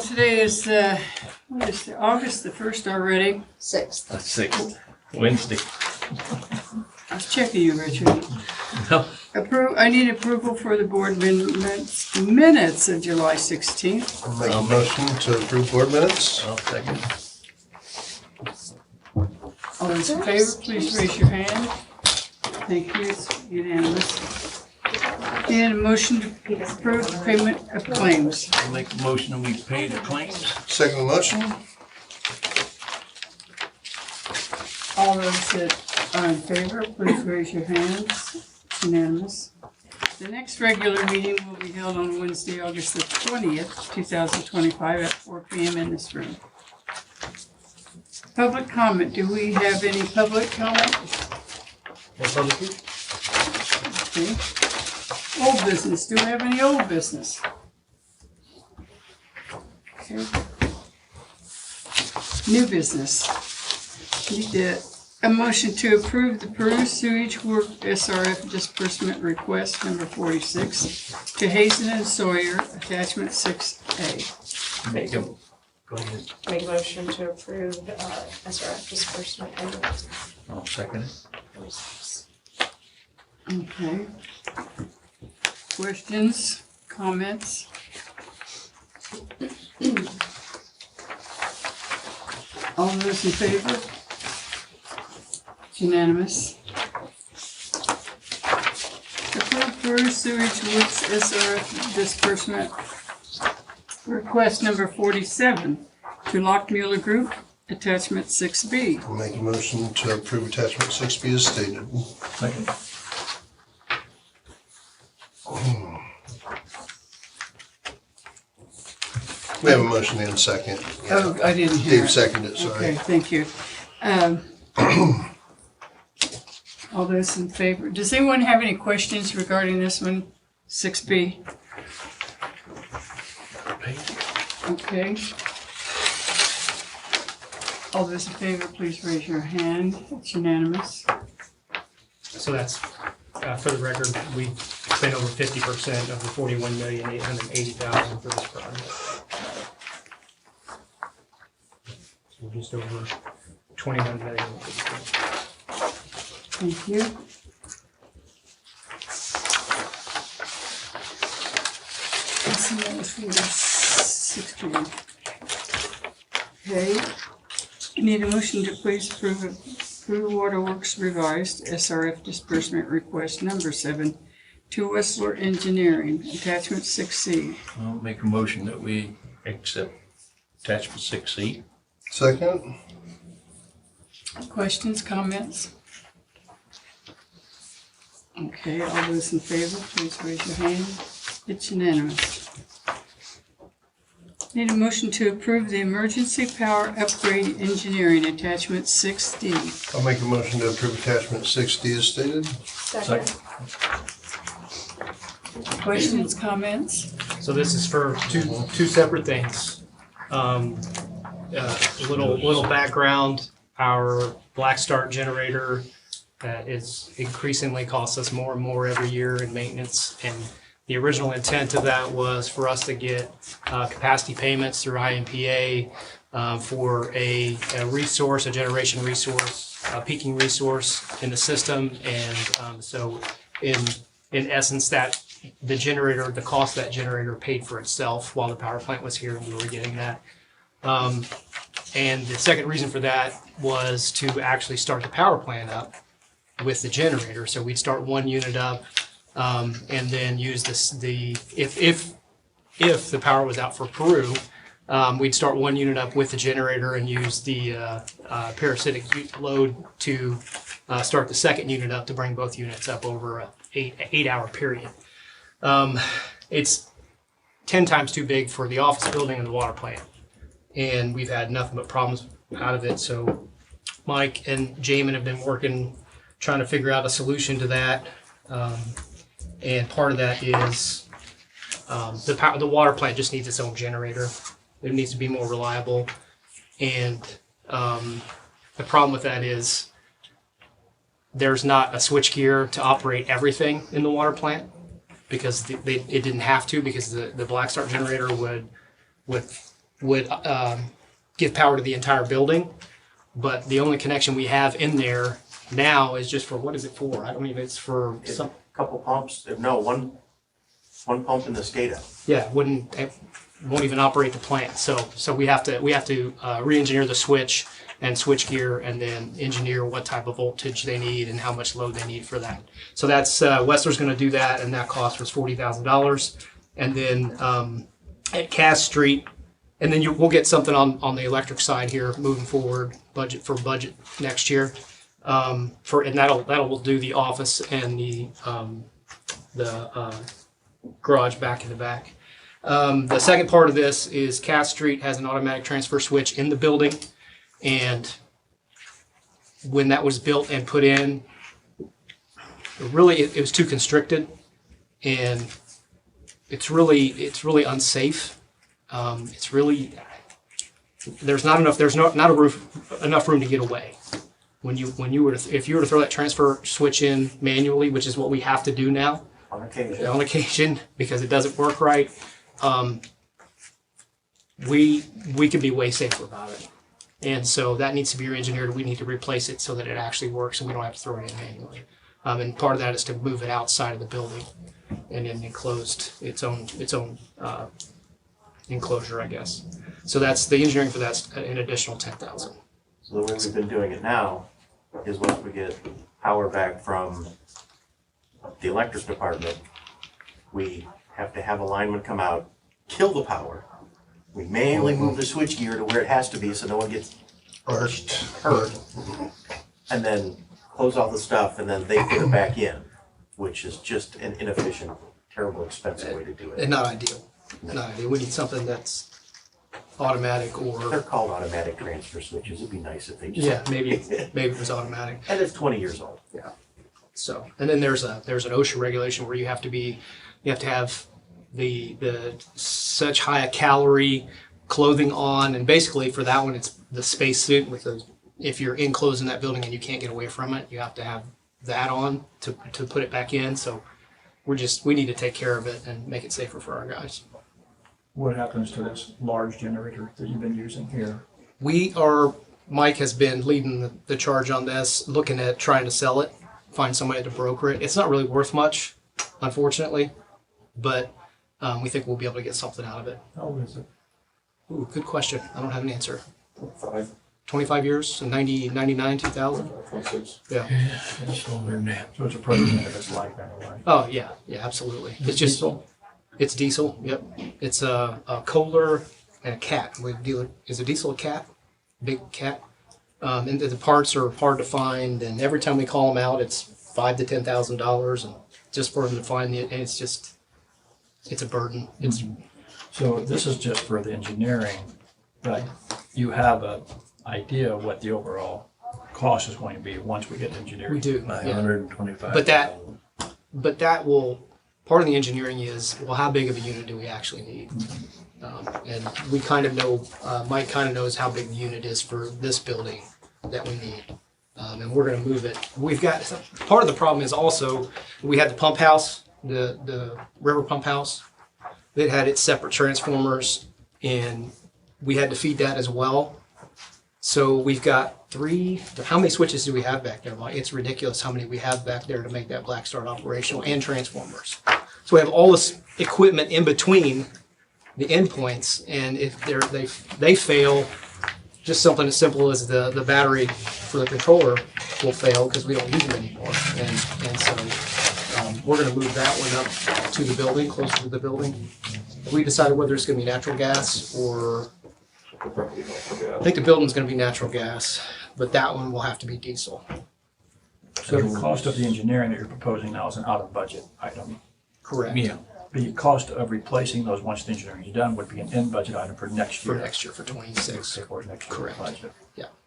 Today is what is it, August the 1st already? 6th. That's 6th, Wednesday. I was checking you, Richard. No. I need approval for the board minutes of July 16th. I'll make a motion to approve board minutes. I'll second. All those in favor, please raise your hand. Thank you, it's unanimous. And a motion to approve the payment of claims. I'll make a motion that we pay the claims. Second motion. All those that are in favor, please raise your hands. It's unanimous. The next regular meeting will be held on Wednesday, August the 20th, 2025 at 4 p.m. in this room. Public comment. Do we have any public comment? Okay. Old business. Do we have any old business? Okay. New business. Need a motion to approve the Peru sewage work SRF disbursement request number 46 to Hazen and Sawyer, attachment 6A. Make them. Go ahead. Make a motion to approve SRF disbursement. I'll second it. Okay. Questions, comments? All those in favor? It's unanimous. Approve Peru sewage works SRF disbursement request number 47 to Lockmuller Group, attachment 6B. I'll make a motion to approve attachment 6B as stated. Second. We have a motion and a second. Oh, I didn't hear Dave it. seconded it, sorry. Okay, thank you. All those in favor? Does anyone have any questions regarding this one? 6B? Okay. All those in favor, please raise your hand. It's unanimous. So that's, for the record, we spent over 50% of the $41,880,000 for this project. So just over 21 million. Thank you. Let's see, that was for the 6B. Okay. Need a motion to please approve Peru Waterworks revised SRF disbursement request number 7 to Whistler Engineering, attachment 6C. I'll make a motion that we accept attachment 6C. Second. Questions, comments? Okay, all those in favor, please raise your hand. It's unanimous. Need a motion to approve the emergency power upgrade engineering attachment 6D. I'll make a motion to approve attachment 6D as stated. Second. Questions, comments? So this is for two separate things. Little background, our black start generator is increasingly costs us more and more every year in maintenance, and the original intent of that was for us to get capacity payments through IMPA for a resource, a generation resource, a peaking resource in the system, and so in essence that the generator, the cost of that generator paid for itself while the power plant was here and we were getting that. And the second reason for that was to actually start the power plant up with the generator. So we'd start one unit up and then use if the power was out for Peru, we'd start one unit up with the generator and use the parasitic load to start the second unit up to bring both units up over an 8 hour period. it's 10 times too big for the office building and the water plant. And we've had nothing but problems out of it. So Mike and Jamin have been working, trying to figure out a solution to that. And part of that is the water plant just needs its own generator. It needs to be more reliable. And the problem with that is there's not a switchgear to operate everything in the water plant because it didn't have to, because the black start generator would give power to the entire building. But the only connection we have in there now is just for, what is it for? I don't even, it's for some. Couple pumps, no, one pump in the SCADA. Yeah, it won't even operate the plant. So we have to re-engineer the switch and switch gear, and then engineer what type of voltage they need and how much load they need for that. So that's Wessler's going to do that, and that cost was $40,000. And then at Cass Street, and then we'll get something on the electric side here moving forward. Budget next year. And that'll do the office and the garage back in the back. The second part of this is Cass Street has an automatic transfer switch in the building, and when that was built and put in, it was too constricted, and it's really unsafe. There's not enough room to get away. If you were to throw that transfer switch in manually, which is what we have to do now On occasion, because it doesn't work right, we could be way safer about it. And so that needs to be re-engineered. We need to replace it so that it actually works and we don't have to throw it in manually. And part of that is to move it outside of the building and then enclosed its own enclosure, I guess. So that's the engineering for that's an additional $10,000. So the way we've been doing it now is once we get power back from the electric department, we have to have a lineman come out, kill the power. We manually move the switch gear to where it has to be so no one gets hurt. And then close all the stuff, and then they put it back in, which is just an inefficient, terrible, expensive way to do it. And not ideal. Not ideal. We need something that's automatic They're or, called automatic transfer switches. It'd be nice if they just... maybe it was automatic. And it's 20 years old. Yeah. So, and then there's an OSHA regulation where you have to have the such high a calorie clothing on, and basically for that one it's the space suit with those. If you're enclosed in that building and you can't get away from it, you have to have that on to put it back in. So we need to take care of it and make it safer for our guys. What happens to this large generator that you've been using here? Mike has been leading the charge on this, looking at trying to sell it, find somebody to broker it. It's not really worth much, unfortunately, but we think we'll be able to get something out of it. How old is it? Ooh, good question. I don't have an answer. 5, 25 years, so 99, 2000? 26. Yeah. It's older than that. So it's a prototype of its life anyway. Oh, yeah, absolutely. It's just, Diesel? it's diesel, yep. It's a Kohler and a cat. Is a diesel a cat? Big cat? And the parts are hard to find, and every time we call them out, it's $5,000 to $10,000, and just for them to find it, and it's a burden. So this is just for the engineering, but you have an idea of what the overall cost is going to be once we get engineering. We do, yeah. $925,000. But that will, part of the engineering is, well, how big of a unit do we actually need? And we kind of know, Mike kind of knows how big the unit is for this building that we need. And we're going to move it. Part of the problem is also, we had the pump house, the river pump house. It had its separate transformers, and we had to feed that as well. So we've got how many switches do we have back there, Mike? It's ridiculous how many we have back there to make that black start operational, and transformers. So we have all this equipment in between the endpoints, and if they fail, just something as simple as the battery for the controller will fail because we don't use it anymore. And so we're going to move that one up to the building, closer to the building. We decided whether it's going to be natural gas or, I think the building's going to be natural gas, but that one will have to be diesel. So the cost of the engineering that you're proposing now is an out-of-budget item. Correct. Yeah. the cost of replacing those once the engineering is done would be an in-budget item for next For year. next year, for 26. For next year's Correct. budget.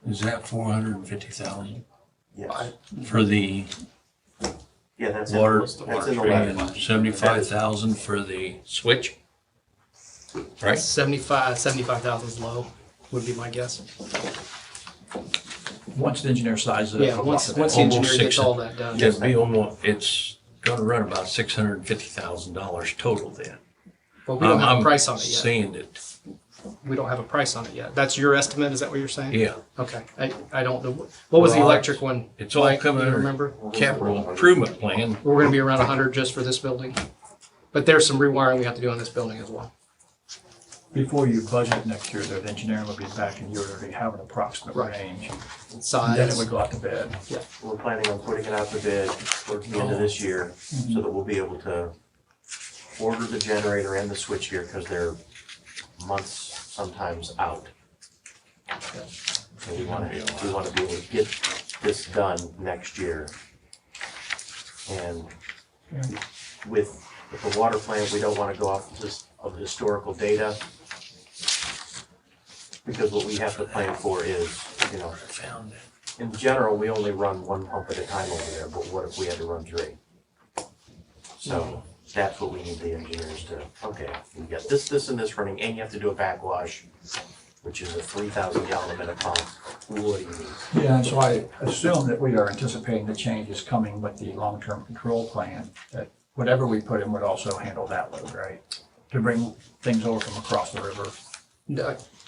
Is that 450,000 Yes. for the Yeah, that's water that's in the letter. and 75,000 for the switch? Right? 75,000 is low, would be my guess. Once the engineer sizes it. Yeah, once the engineer gets all that done. It'd be almost, it's gonna run about $650,000 total then. But we don't have a I'm price on it yet. Saying it, We don't have a price on it yet. That's your estimate, is that what you're saying? yeah. Okay, I don't know. What was the Well, electric one? It's all Mike, coming do you under remember? capital improvement plan. We're gonna be around 100 just for this building. But there's some rewiring we have to do on this building as well. Before you budget next year, the engineering will be back and you already have an approximate Right. range. And then it Size. would go out to bid. We're planning on putting it out to bid towards the end of this year, so that we'll be able to order the generator and the switchgear, because they're months sometimes out. So we wanna be able to get this done next year. And with the water plant, we don't wanna go off of historical data, because what we have to plan for is, you know, Found it. in general, we only run one pump at a time over there, but what if we had to run three? So that's what we need the engineers to, okay, you got this, and this running, and you have to do a backwash, which is a 3,000 gallon a minute pump. What do you need? Yeah, and so I assume that we are anticipating the changes coming with the long-term control plan, that whatever we put in would also handle that load, right? To bring things over from across the river.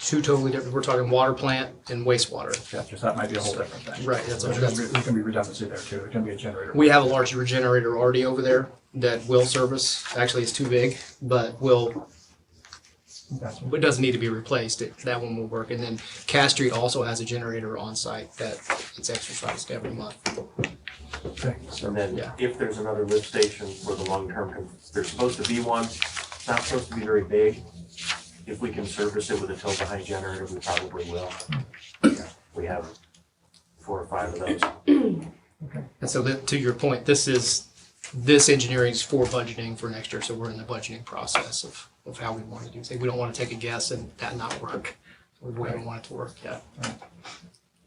Two totally different, we're talking water plant and wastewater. That might be a whole different thing. Right, that's So what- there's can be redundancy there too. It can be a generator. We have a large regenerator already over there that will service. Actually, it's too big, but it doesn't need to be replaced. That one will work. And then Cass Street also has a generator on site that it's exercised every month. Okay. And then Yeah. if there's another lift station for the long-term, there's supposed to be one, it's not supposed to be very big. If we can service it with a tow-behind generator, we probably will. We have 4 or 5 of those. And so to your point, this engineering is for budgeting for next year. So we're in the budgeting process of how we want to do things. We don't want to take a guess and that not work. We don't want it to work yet.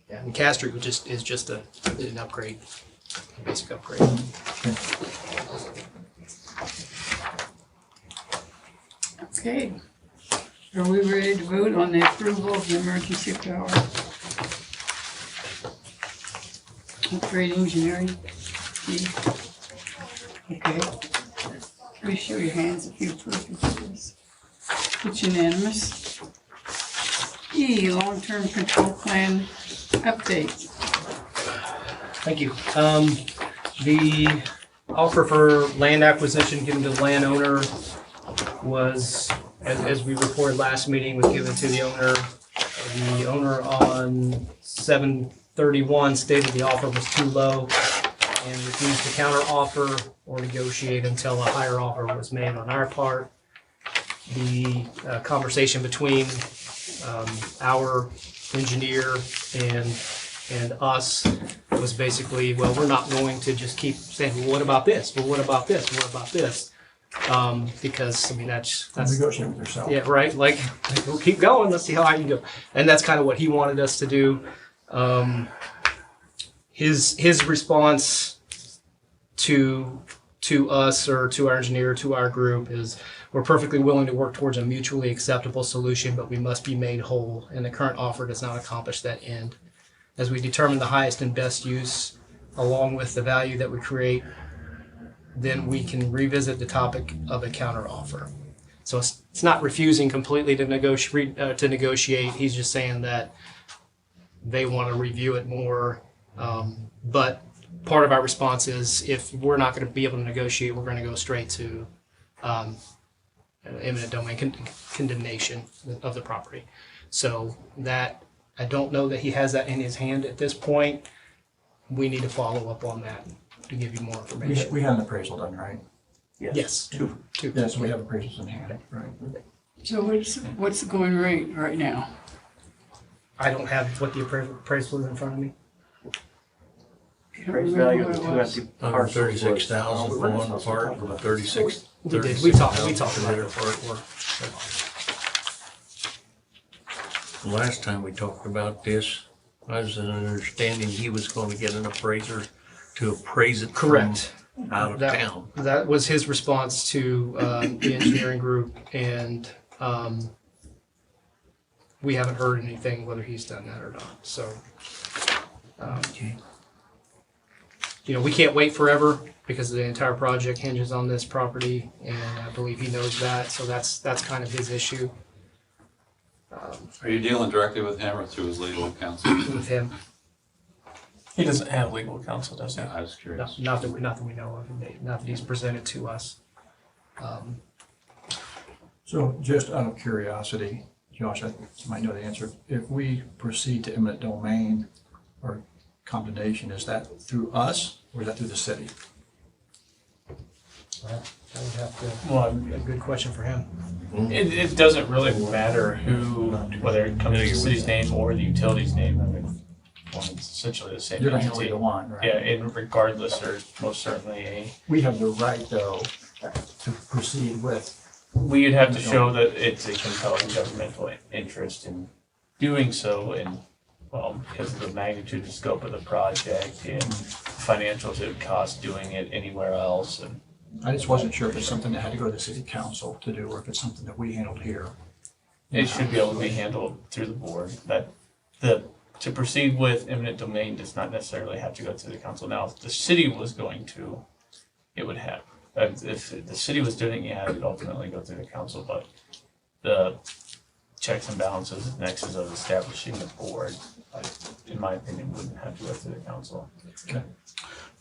Yeah, and Cass Street is just an upgrade, a basic upgrade. Okay. Are we ready to vote on the approval of the emergency power? Upgrade engineering fee. Okay. Please show your hands if you approve of this. It's unanimous. E, long-term control plan update. Thank you. The offer for land acquisition given to the landowner was, as we reported last meeting, was given to the owner. The owner on 7/31 stated the offer was too low and refused to counter offer or negotiate until a higher offer was made on our part. The conversation between our engineer and us was basically, well, we're not going to just keep saying, well, what about this? Well, what about this? What about this? Because I mean that's Negotiate with yourself. yeah, right. Like we'll keep going. Let's see how I can go. And that's kind of what he wanted us to do. His response to us or to our engineer, to our group is, we're perfectly willing to work towards a mutually acceptable solution, but we must be made whole, and the current offer does not accomplish that end. As we determine the highest and best use, along with the value that we create, then we can revisit the topic of a counter offer. So it's not refusing completely to negotiate. He's just saying that they want to review it more. But part of our response is, if we're not going to be able to negotiate, we're going to go straight to eminent domain condemnation of the property. So that, I don't know that he has that in his hand at this point. We need to follow up on that to give you more information. We had an appraisal done, right? Yes. Two. Yes, we have appraisals in hand, right? So what's the going rate right now? I don't have what the appraisal is in front of me. Can't Appraised remember value of what the it two was. empty Under parcels was. 36,000 for one part, and 36. We did. We talked about 36,000 for the other it. part. Last time we talked about this, I was in understanding he was going to get an appraiser to appraise it from Correct. out of town. That was his response to the engineering group, and we haven't heard anything whether he's done that or not. So, we can't wait forever because the entire project hinges on this property, and I believe he knows that. So that's kind of his issue Are you dealing directly with him or through his legal counsel? with him. He doesn't have legal counsel, does he? I was curious. Not that we know of, not that he's presented to us. So just out of curiosity, Josh, I might know the answer. If we proceed to eminent domain or condemnation, is that through us or is that through the city? That would have to Well, be a good question for him. it doesn't really matter whether it comes to the city's name or the utility's name. I mean, well, it's essentially the same You're not gonna entity. lead the one, right? Yeah, and regardless, there's most certainly We have the right, though, to proceed with. we'd have to show that it's a compelling governmental interest in doing so, and because of the magnitude and scope of the project and financials it would cost doing it anywhere else. And I just wasn't sure if it's something that had to go to the city council to do or if it's something that we handled here. it should be able to be handled through the board. To proceed with eminent domain does not necessarily have to go to the council. Now, if the city was going to, it would have. If the city was doing it, it would ultimately go through the council, but the checks and balances and nexus of establishing the board, in my opinion, wouldn't have to go through the council.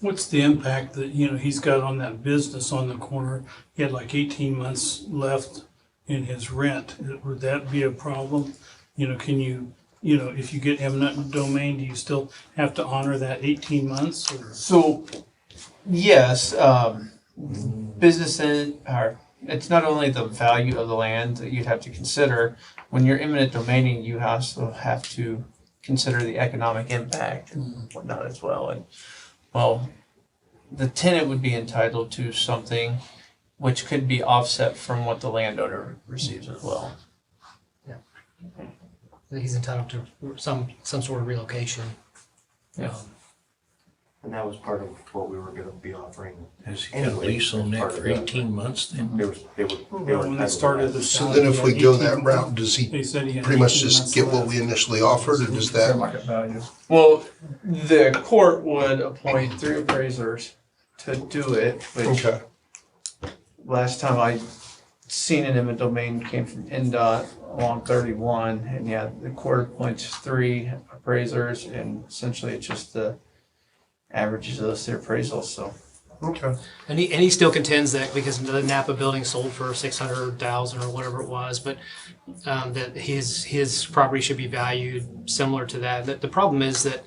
What's the impact that, he's got on that business on the corner? He had like 18 months left in his rent. Would that be a problem? Can you, if you get eminent domain, do you still have to honor that 18 months? Or? So, yes, businesses are, it's not only the value of the land that you'd have to consider. When you're eminent domaining, you also have to consider the economic impact and whatnot as well. And, the tenant would be entitled to something which could be offset from what the landowner receives as well. He's entitled to some sort of relocation. Yeah. And that was part of what we were gonna be offering. Has he got a lease on that for 18 months then? They were When they entitled started to the that. So then if we go that 18 route, does he They said he had pretty much 18 just months get what left. we initially offered, or does Fair that? market value. Well, the court would appoint 3 appraisers to do it, which Okay, last time I seen an eminent domain came from NDOT along 31, and the court appoints 3 appraisers, and essentially it's just the averages of those 3 appraisals, so. okay. And he still contends that because the Napa building sold for $600,000 or whatever it was, but that his property should be valued similar to that. The problem is that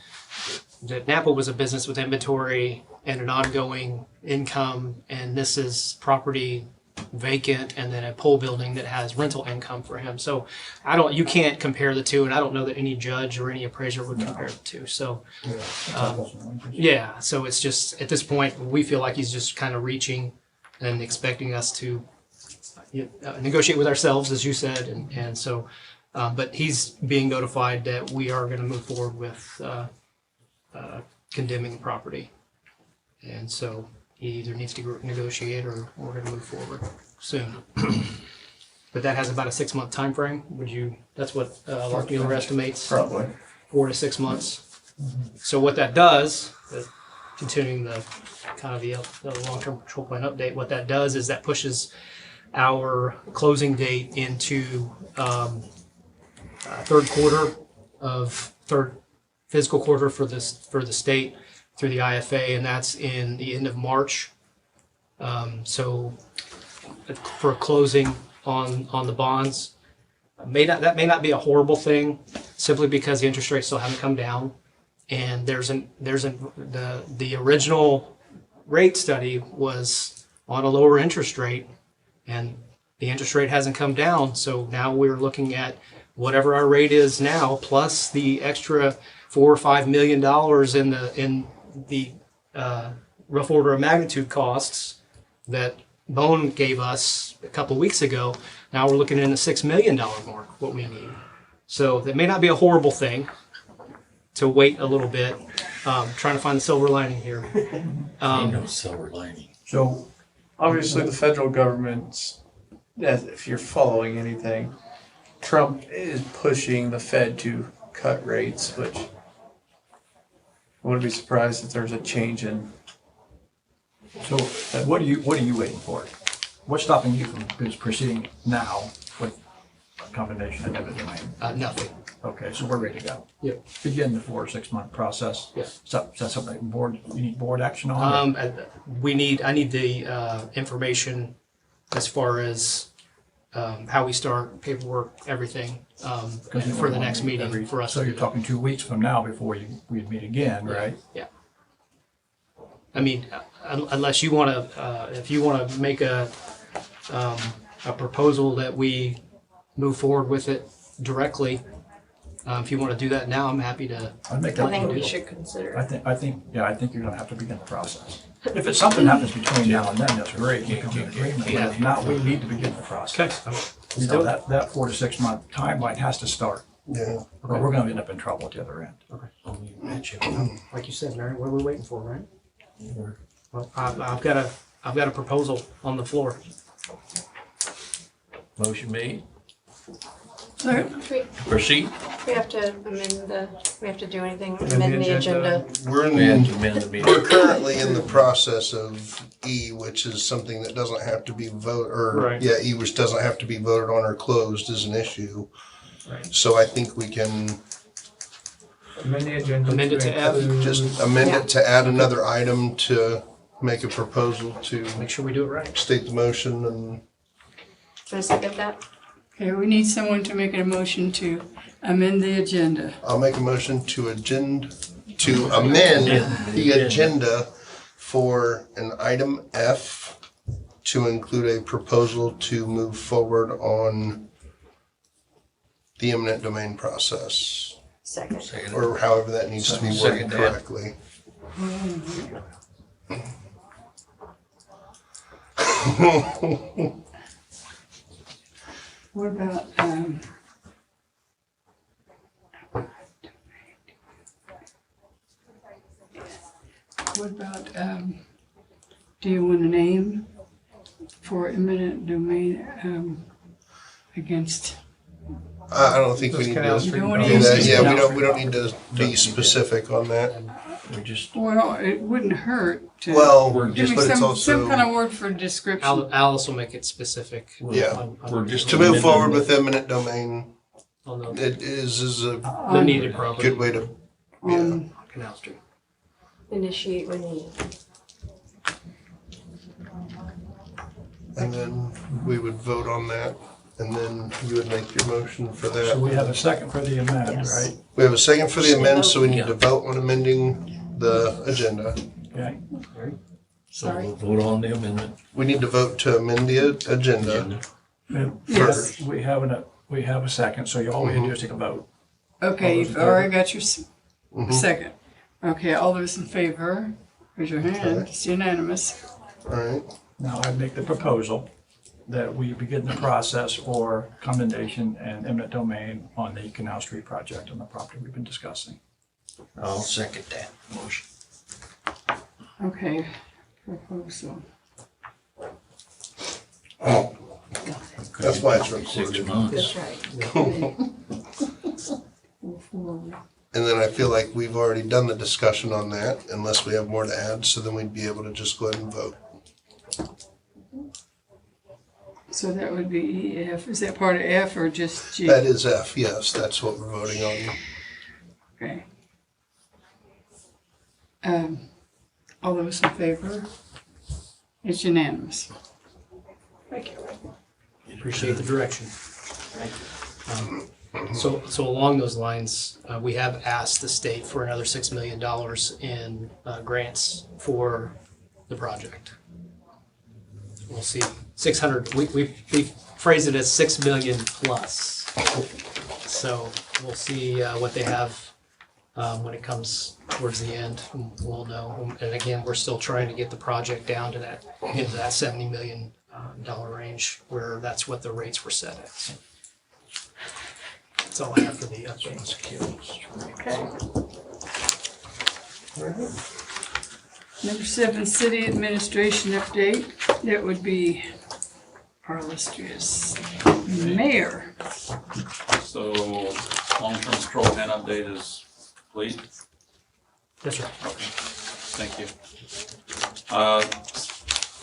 Napa was a business with inventory and an ongoing income, and this is property vacant and then a pole building that has rental income for him. So you can't compare the two, and I don't know that any judge or any appraiser would compare the two. So so it's just at this point we feel like he's just kind of reaching and expecting us to negotiate with ourselves, as you said, and so but he's being notified that we are going to move forward with condemning the property, and so he either needs to negotiate or we're going to move forward soon. But that has about a 6-month time frame. That's what Lark Mueller estimates, Probably. 4 to 6 months. So what that does, continuing the kind of the long-term control plan update, what that does is that pushes our closing date into third fiscal quarter for the state through the IFA, and that's in the end of March. So for closing on the bonds, that may not be a horrible thing, simply because the interest rates still haven't come down, and the original rate study was on a lower interest rate, and the interest rate hasn't come down. So now we're looking at whatever our rate is now, plus the extra $4 or $5 million in the rough order of magnitude costs that Bone gave us a couple weeks ago, now we're looking in the $6 million mark, what we need. So that may not be a horrible thing to wait a little bit. Trying to find the silver lining here. Ain't no silver lining. So, Obviously, the federal government's, if you're following anything, Trump is pushing the Fed to cut rates, which I wouldn't be surprised if there's a change in. so what are you waiting for? What's stopping you from proceeding now with a combination of eminent domain? Nothing. Okay, so we're ready to go. Yep. Begin the 4 or 6 month process. Yeah. Is that something you need board action on? I need the information as far as how we start, paperwork, everything, and for the next meeting for us. So you're talking 2 weeks from now before we'd meet again, right? Yeah. I mean, unless you want to, if you want to make a proposal that we move forward with it directly, if you want to do that now, I'm happy to. I'd make I that think we proposal. should consider I think you're gonna have to begin the process. If it's something happens between now and then, that's great, we can be in agreement, but if not, we need to begin the process. Okay. You know, that 4 to 6 month timeline has to start, Yeah. or we're gonna end up in trouble at the other end. Only mention. Like you said, Mary, what are we waiting for, right? Well, I've got a proposal on the floor. Motion made. We, Proceed. we have to we have to do anything, amend the agenda. We're We had in, to amend the meeting. we're currently in the process of E, which is something that doesn't have to be Right. E, which doesn't have to be voted on or closed is an issue. Right. So I think we can Amend the agenda. Amend it to F. include- just amend it to add another item to make a proposal to Make sure we do it right. state the motion and Can I second that? Okay, we need someone to make a motion to amend the agenda. I'll make a motion to amend the agenda for an item F to include a proposal to move forward on the eminent domain process, Second. Second. or however that needs to be worded Second, yeah. correctly. What about, do you want a name for eminent domain, against? I don't think we Those need Canal to You Street don't want do to properties. use that. Yeah, this- we don't need to be specific on that. We just, Well, it wouldn't hurt to. Well, We're but just- Give me it's some kind of also, word for description. Alice will make it specific. Yeah. we're just. to move forward with eminent domain, On the it is a the needed property good way to, yeah. On, Canal Street. Initiate when needed. And then we would vote on that, and then you would make your motion for So we that. have a second for the amend, Yes. right? We have a second for the amend, so we need Yeah. to vote on amending the agenda. Okay, So we'll vote on the amendment. We need to vote to amend the agenda. yes, we have a second, so all we have to do is take a vote. okay, you've already got your second. Okay, all those in favor, raise your hand, Okay. it's unanimous. All right, Now I make the proposal that we begin the process for condemnation and eminent domain on the Canal Street project on the property we've been discussing. I'll second that motion. Okay, proposal. that's why it's 6 recorded. months. right. And then I feel like we've already done the discussion on that, unless we have more to add, so then we'd be able to just go ahead and vote. So that would be EF. Is that part of F or just G? That is F, yes, that's what we're voting on. Okay. All those in favor? It's unanimous. Appreciate the direction. So along those lines, we have asked the state for another $6 million in grants for the project. We'll see, 600, we phrase it as 6 million plus. So we'll see what they have when it comes towards the end, we'll know. And again, we're still trying to get the project down to that, into that $70 million dollar range, where that's what the rates were set at. So that's all I have for the updates. Number 7, city administration update. That would be our illustrious mayor. So, long-term control plan update is complete. That's right. Okay, thank you.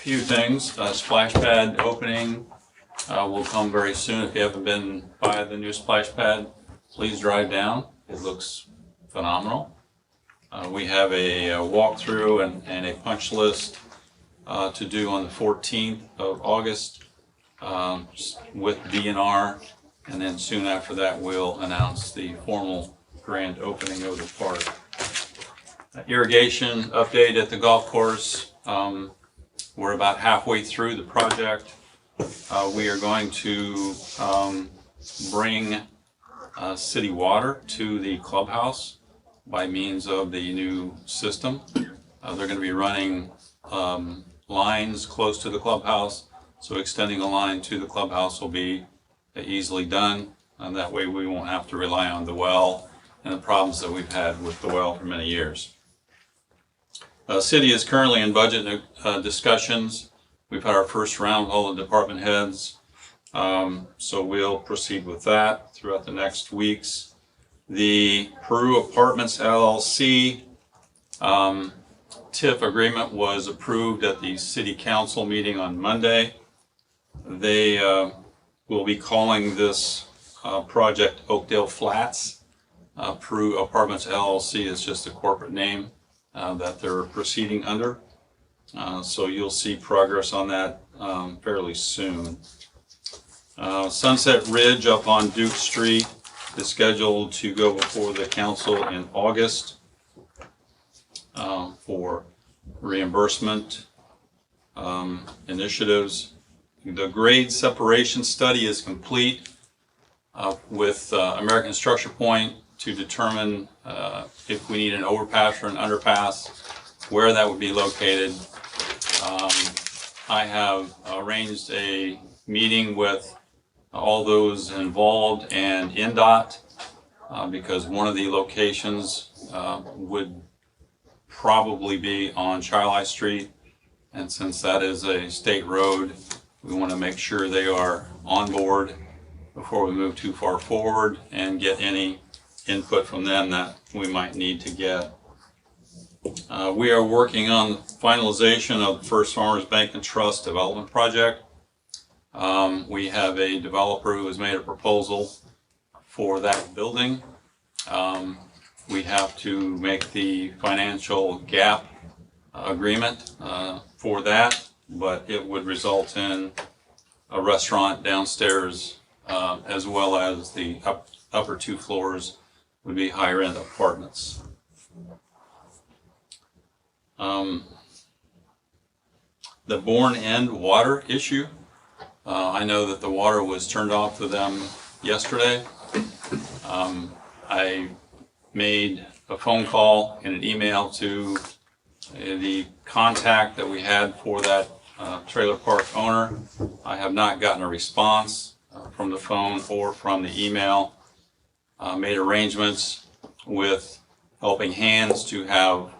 Few things, splash pad opening will come very soon. If you haven't been by the new splash pad, please drive down. It looks phenomenal. We have a walkthrough and a punch list to do on the 14th of August with DNR, and then soon after that we'll announce the formal grand opening of the park. Irrigation update at the golf course. We're about halfway through the project. We are going to bring city water to the clubhouse by means of the new system. They're going to be running lines close to the clubhouse, so extending a line to the clubhouse will be easily done, and that way we won't have to rely on the well and the problems that we've had with the well for many years. City is currently in budget discussions. We've had our first round with all the department heads, so we'll proceed with that throughout the next weeks. The Peru Apartments LLC TIF agreement was approved at the City Council meeting on Monday. They will be calling this project Oakdale Flats. Peru Apartments LLC is just a corporate name that they're proceeding under. So you'll see progress on that fairly soon. Sunset Ridge up on Duke Street is scheduled to go before the council in August for reimbursement initiatives. The grade separation study is complete with American Structure Point to determine if we need an overpass or an underpass, where that would be located. I have arranged a meeting with all those involved and NDOT because one of the locations would probably be on Charlie Street, and since that is a state road, we want to make sure they are on board before we move too far forward and get any input from them that we might need to get. We are working on the finalization of the First Farmers Bank and Trust development project. We have a developer who has made a proposal for that building. We have to make the financial gap agreement for that, but it would result in a restaurant downstairs as well as the upper 2 floors would be higher end apartments. The Bourne End water issue. I know that the water was turned off to them yesterday. I made a phone call and an email to the contact that we had for that trailer park owner. I have not gotten a response from the phone or from the email. Made arrangements with Helping Hands to have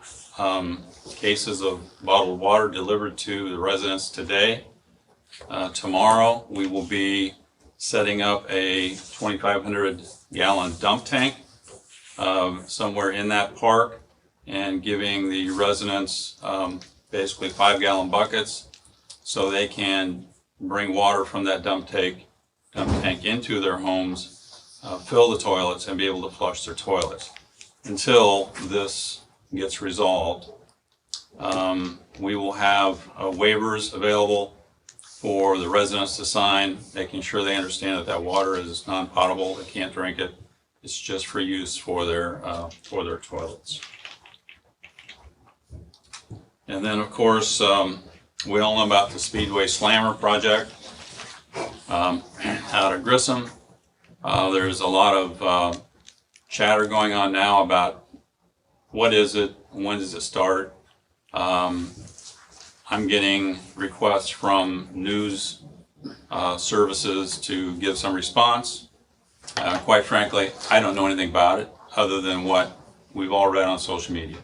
cases of bottled water delivered to the residents today. Tomorrow we will be setting up a 2,500 gallon dump tank somewhere in that park and giving the residents basically 5-gallon buckets so they can bring water from that dump tank into their homes, fill the toilets, and be able to flush their toilets until this gets resolved. We will have waivers available for the residents to sign, making sure they understand that that water is non-potable, they can't drink it. It's just for use for their toilets. And then, of course, we all know about the Speedway Slammer project out of Grissom. There's a lot of chatter going on now about what is it? When does it start? I'm getting requests from news services to give some response. Quite frankly, I don't know anything about it other than what we've all read on social media.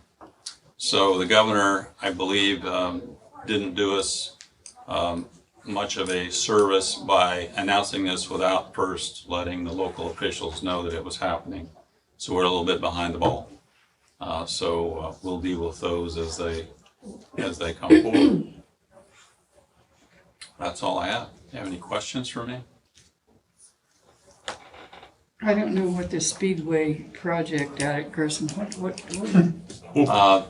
So the governor, I believe, didn't do us much of a service by announcing this without first letting the local officials know that it was happening. So we're a little bit behind the ball. So we'll deal with those as they come forward. That's all I have. You have any questions for me? I don't know what the Speedway project out at Gerson, what?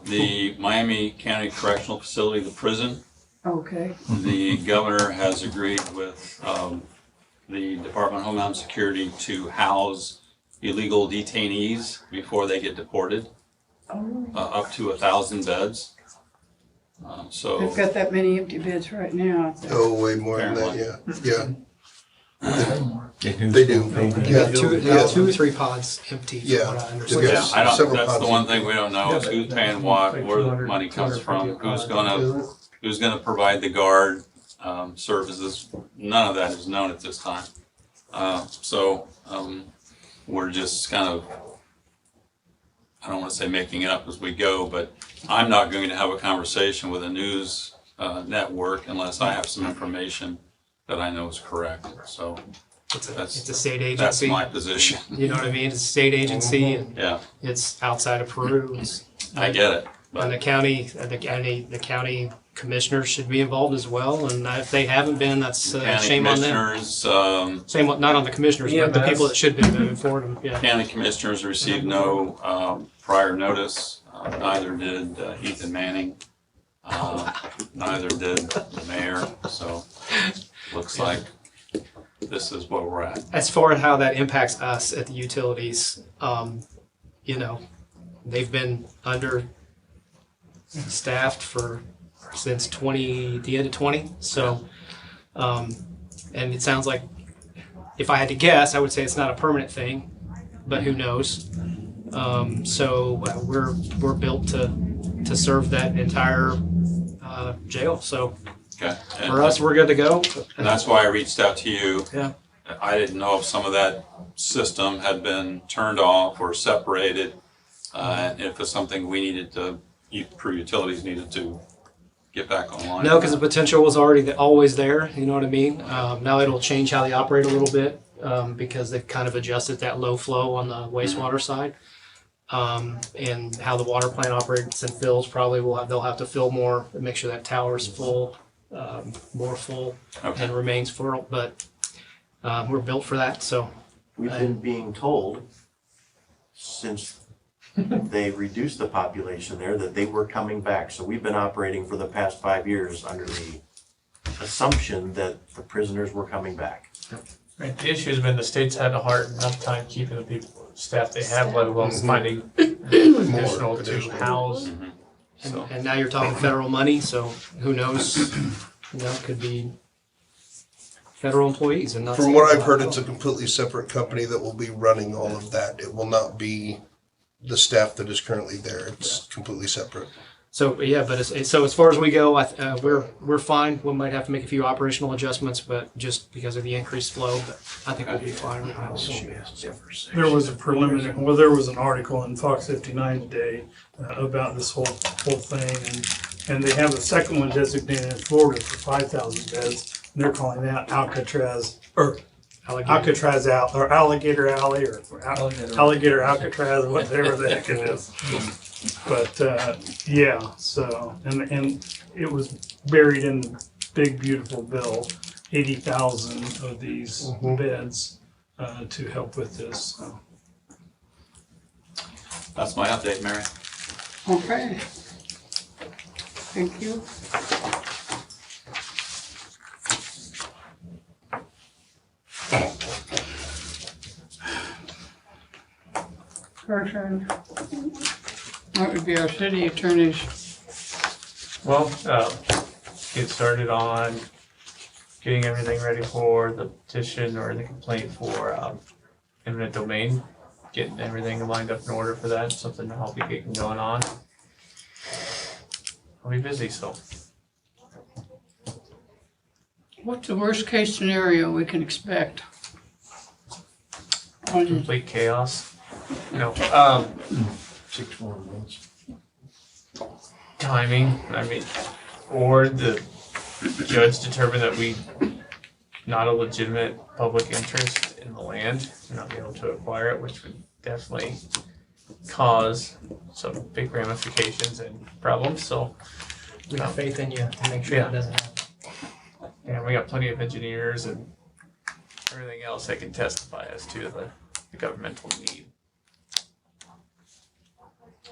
The Miami County Correctional Facility, the prison, Okay, the governor has agreed with the Department of Homeland Security to house illegal detainees before they get deported, up to 1,000 beds. So they've got that many empty beds right now. Oh, way more than that, yeah. They They do. Yeah. Two or 3 pods empty, from Yeah. what I Yeah. understand. yeah, I don't. Several That's the pods. one thing we don't know is who's paying what, where the money comes from, who's gonna provide the guard services. None of that is known at this time. So we're just kind of, I don't want to say making it up as we go, but I'm not going to have a conversation with a news network unless I have some information that I know is correct. So It's a that's state that's agency. my position. You know what I mean? It's a state agency, and Yeah, it's outside of Peru. I get it. And But the county commissioners should be involved as well. And if they haven't been, that's county shame on them. commissioners, Shame not on the commissioners, but the EMS. people that should be moving forward. Yeah. county commissioners received no prior notice. Neither did Ethan Manning. Neither did the mayor. So looks like this is where we're at. As far as how that impacts us at the utilities, you know, they've been understaffed since the end of 20. So, and it sounds like, if I had to guess, I would say it's not a permanent thing, but who knows? So we're built to serve that entire jail. So Okay. for us, we're good to go. And that's why I reached out to you. Yeah. I didn't know if some of that system had been turned off or separated. If it's something we needed to, Peru Utilities needed to get back online. No, because the potential was always there. You know what I mean? Now it'll change how they operate a little bit because they've kind of adjusted that low flow on the wastewater side. And how the water plant operates and fills, probably they'll have to fill more and make sure that tower is full, more full, Okay. and remains full. But we're built for that. So We've been being told since they reduced the population there that they were coming back. So we've been operating for the past 5 years under the assumption that the prisoners were coming back. Right, the issue has been the state's had a hard enough time keeping the people, staff they have, let alone finding additional to house. So, and now you're talking federal money. So who knows? You know, it could be federal employees and not. From what I've heard, it's a completely separate company that will be running all of that. It will not be the staff that is currently there. It's completely separate. So yeah, but so as far as we go, we're fine. We might have to make a few operational adjustments, but just because of the increased flow, but I think we'll be fine. There was a preliminary, well, there was an article in Fox 59 today about this whole thing, and they have a second one designated in Florida for 5,000 beds, and they're calling that Alcatraz, or Alcatraz out, or Alligator Alley, or Alligator Alcatraz, whatever the heck it is. But yeah, so and it was buried in the big beautiful bill, 80,000 of these beds to help with this. So. That's my update, Mary. Okay. Thank you. Her turn. That would be our city attorney's. well, get started on getting everything ready for the petition or the complaint for eminent domain. getting everything lined up in order for that, something to help you get going on. I'll be busy, so. What's the worst case scenario we can expect? On Complete chaos. No, 6 more months. timing, I mean, or the judge determined that we not a legitimate public interest in the land, not be able to acquire it, which would definitely cause some big ramifications and problems, so. We have faith in you to make sure Yeah. that doesn't happen. And we got plenty of engineers and everything else that can testify as to the governmental need.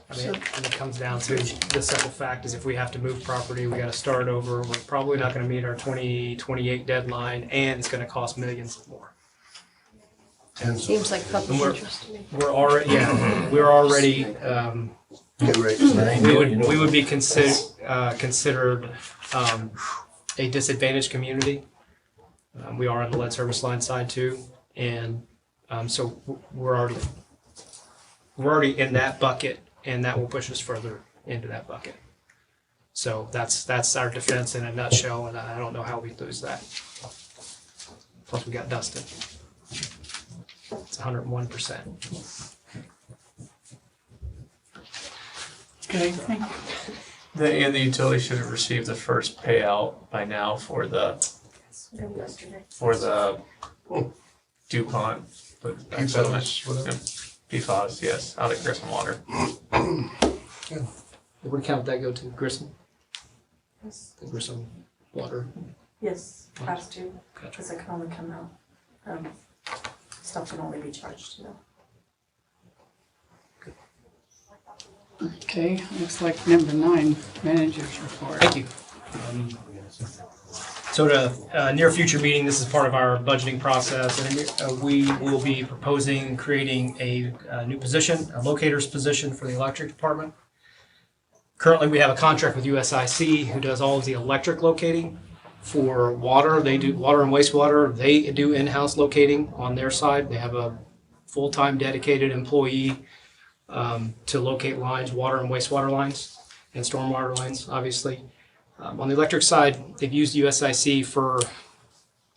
I mean, and it comes down to the simple fact is if we have to move property, we gotta start over. We're probably not gonna meet our 2028 deadline, and it's gonna cost millions more. Seems like public We're- interest to me. We're already, Get ready. we would be considered a disadvantaged community. We are on the lead service line side too, and so we're already in that bucket, and that will push us further into that bucket. So that's our defense in a nutshell, and I don't know how we lose that. Plus we got Dustin. It's 101%. Okay, thank you. And the utility should have received the first payout by now for the Yesterday. DuPont. But PFAS, whatever. PFAS, yes, out of Grissom Water. What account did that go to? Grissom? Yes. The Grissom water. Yes, has to, Gotcha. because it can only come out. Stuff can only be charged, you know. Okay, looks like number 9, managers report. Thank you. So at a near future meeting, this is part of our budgeting process, and we will be proposing creating a new position, a locator's position for the electric department. Currently, we have a contract with USIC who does all of the electric locating. For water, they do water and wastewater. They do in-house locating on their side. They have a full-time dedicated employee to locate lines, water and wastewater lines, and stormwater lines, obviously. On the electric side, they've used USIC for,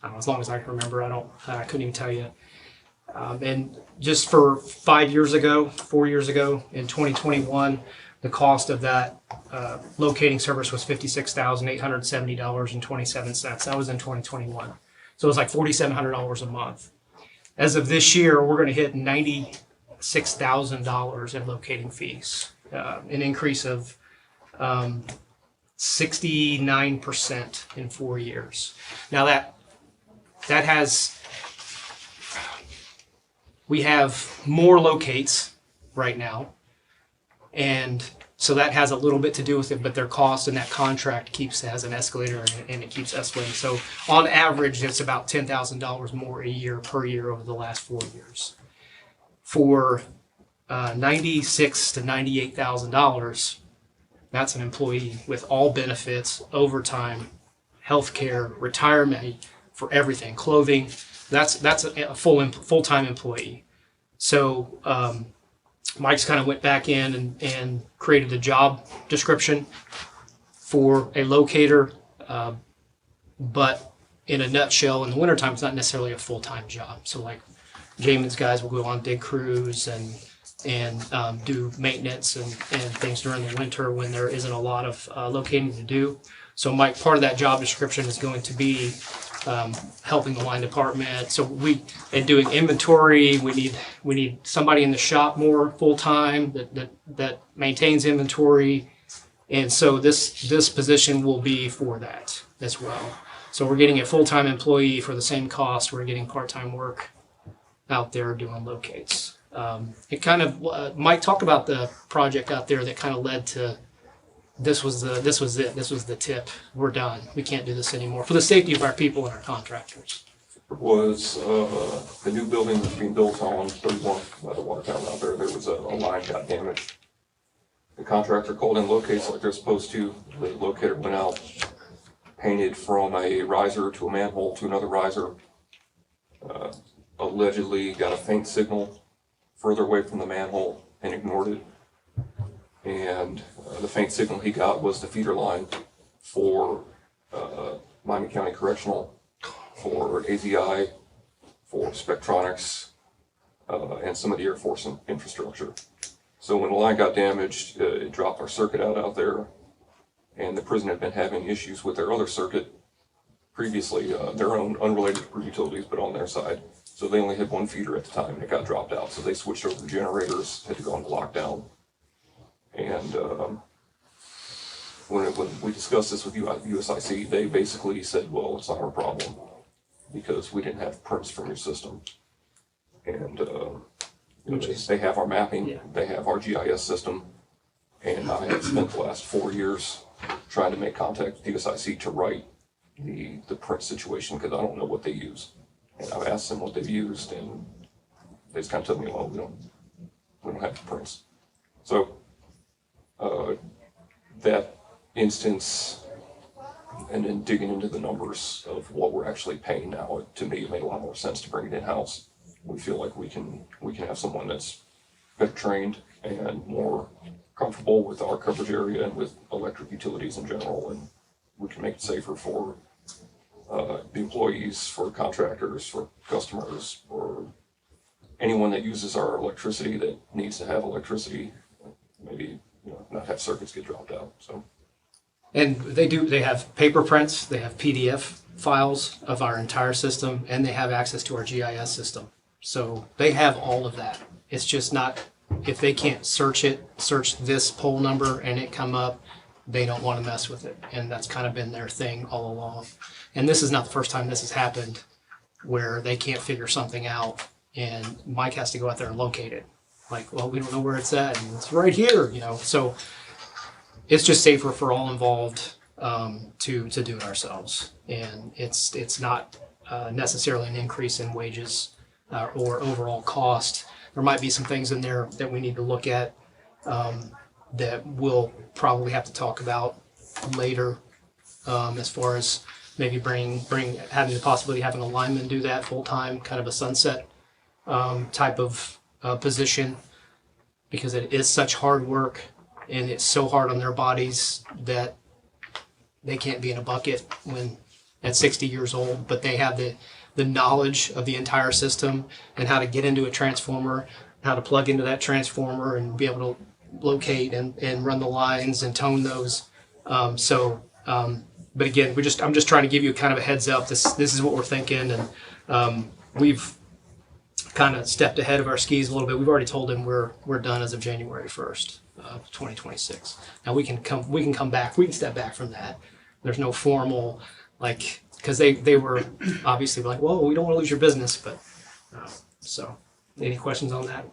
I don't know, as long as I can remember. I couldn't even tell you. And just for 4 years ago, in 2021, the cost of that locating service was $56,870.27. That was in 2021. So it was like $4,700 a month. As of this year, we're going to hit $96,000 in locating fees, an increase of 69% in 4 years. Now we have more locates right now, and so that has a little bit to do with it, but their cost and that contract has an escalator and it keeps escalating. So on average, it's about $10,000 more a year per year over the last 4 years. For $96,000 to $98,000, that's an employee with all benefits, overtime, healthcare, retirement, for everything, clothing. That's a full-time employee. So Mike's kind of went back in and created a job description for a locator, but in a nutshell, in the wintertime, it's not necessarily a full-time job. So like Jamin's guys will go on dig crews and do maintenance and things during the winter when there isn't a lot of locating to do. So Mike, part of that job description is going to be helping the line department. So and doing inventory. We need somebody in the shop more full time that maintains inventory, and so this position will be for that as well. So we're getting a full time employee for the same cost. We're getting part time work out there doing locates. It kind of Mike talked about the project out there that kind of led to. This was the tip. We're done. We can't do this anymore for the safety of our people and our contractors. Was the new building that's being built on 31 by the water tower out there, there was a line got damaged. The contractor called in locates like they're supposed to. The locator went out, painted from a riser to a manhole to another riser. Allegedly got a faint signal further away from the manhole and ignored it. And the faint signal he got was the feeder line for Miami County Correctional, for AZI, for Spectronics, and some of the Air Force infrastructure. So when the line got damaged, it dropped our circuit out there, and the prison had been having issues with their other circuit previously, their own unrelated to Peru Utilities, but on their side. So they only had one feeder at the time, and it got dropped out. So they switched over to generators, had to go into lockdown. And when we discussed this with USIC, they basically said, well, it's not our problem because we didn't have prints from your system. And they have our mapping, they have our GIS system, and I have spent the last 4 years trying to make contact with USIC to write the print situation because I don't know what they use. And I've asked them what they've used, and they just kind of told me, well, we don't have the prints. So that instance, and then digging into the numbers of what we're actually paying now, to me, it made a lot more sense to bring it in-house. We feel like we can have someone that's better trained and more comfortable with our coverage area and with electric utilities in general, and we can make it safer for the employees, for contractors, for customers, for anyone that uses our electricity that needs to have electricity, maybe not have circuits get dropped out. So. And they have paper prints, they have PDF files of our entire system, and they have access to our GIS system. So they have all of that. It's just not, if they can't search this poll number and it come up, they don't want to mess with it. And that's kind of been their thing all along. And this is not the first time this has happened where they can't figure something out and Mike has to go out there and locate it. Like, well, we don't know where it's at and it's right here, So it's just safer for all involved to do it ourselves. And it's not necessarily an increase in wages or overall cost. There might be some things in there that we need to look at that we'll probably have to talk about later, as far as maybe having the possibility of having a lineman do that full time, kind of a sunset type of position, because it is such hard work and it's so hard on their bodies that they can't be in a bucket when at 60 years old, but they have the knowledge of the entire system and how to get into a transformer, how to plug into that transformer and be able to locate and run the lines and tone those. But again, I'm just trying to give you kind of a heads up. This is what we're thinking, and we've kind of stepped ahead of our skis a little bit. We've already told them we're done as of January 1st, 2026. Now we can come back. We can step back from that. There's no formal, because they were obviously like, well, we don't want to lose your business, but so any questions on that?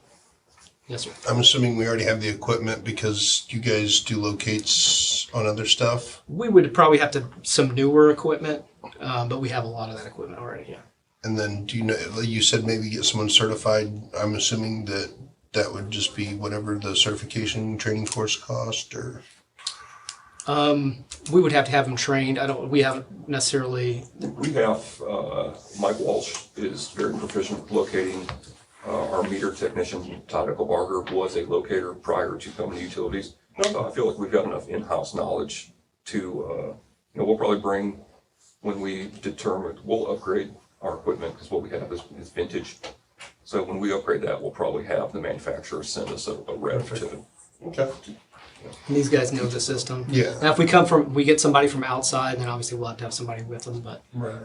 Yes, sir. I'm assuming we already have the equipment because you guys do locates on other stuff. We would probably have some newer equipment, but we have a lot of that equipment already. Yeah. And then you said maybe get someone certified. I'm assuming that would just be whatever the certification training course cost, or? We would have to have them trained. We haven't necessarily. We have, Mike Walsh is very proficient with locating. Our meter technician, Todd Eckelbarger, was a locator prior to coming to utilities. So I feel like we've got enough in-house knowledge to, we'll probably bring, when we determine, we'll upgrade our equipment because what we have is vintage. So when we upgrade that, we'll probably have the manufacturer send us a rep to. Okay. And these guys know the system. Yeah. Now, if we get somebody from outside, then obviously we'll have to have somebody with them. But right.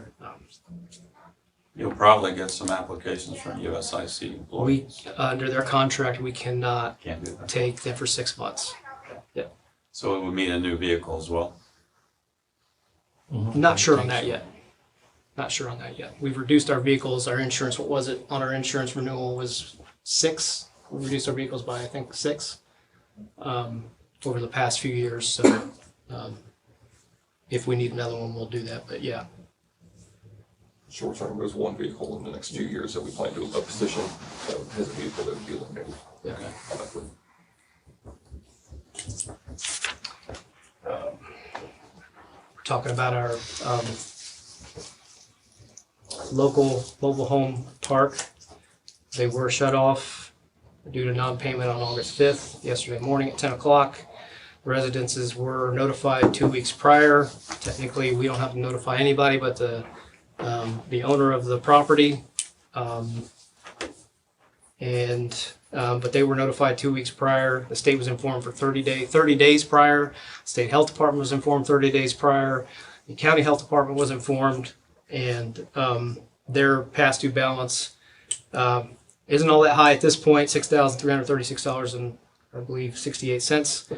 You'll probably get some applications from USIC employees. Under their contract, we cannot Can't do that. take them for 6 months. Yeah. So it would mean a new vehicle as well. Not sure on that yet. Not sure on that yet. We've reduced our vehicles. Our insurance, what was it on our insurance renewal, was 6. We reduced our vehicles by, I think, 6 over the past few years. So if we need another one, we'll do that. But yeah. Short term, there's one vehicle in the next 2 years that we plan to position that has a vehicle that would be eliminated. Yeah. We're talking about our local mobile home park. They were shut off due to non-payment on August 5th, yesterday morning at 10 o'clock. The residences were notified 2 weeks prior. Technically, we don't have to notify anybody but the owner of the property. But they were notified 2 weeks prior. The state was informed for 30 days prior. State Health Department was informed 30 days prior. The County Health Department was informed, and their past due balance isn't all that high at this point, $6,336 and I believe 68 cents.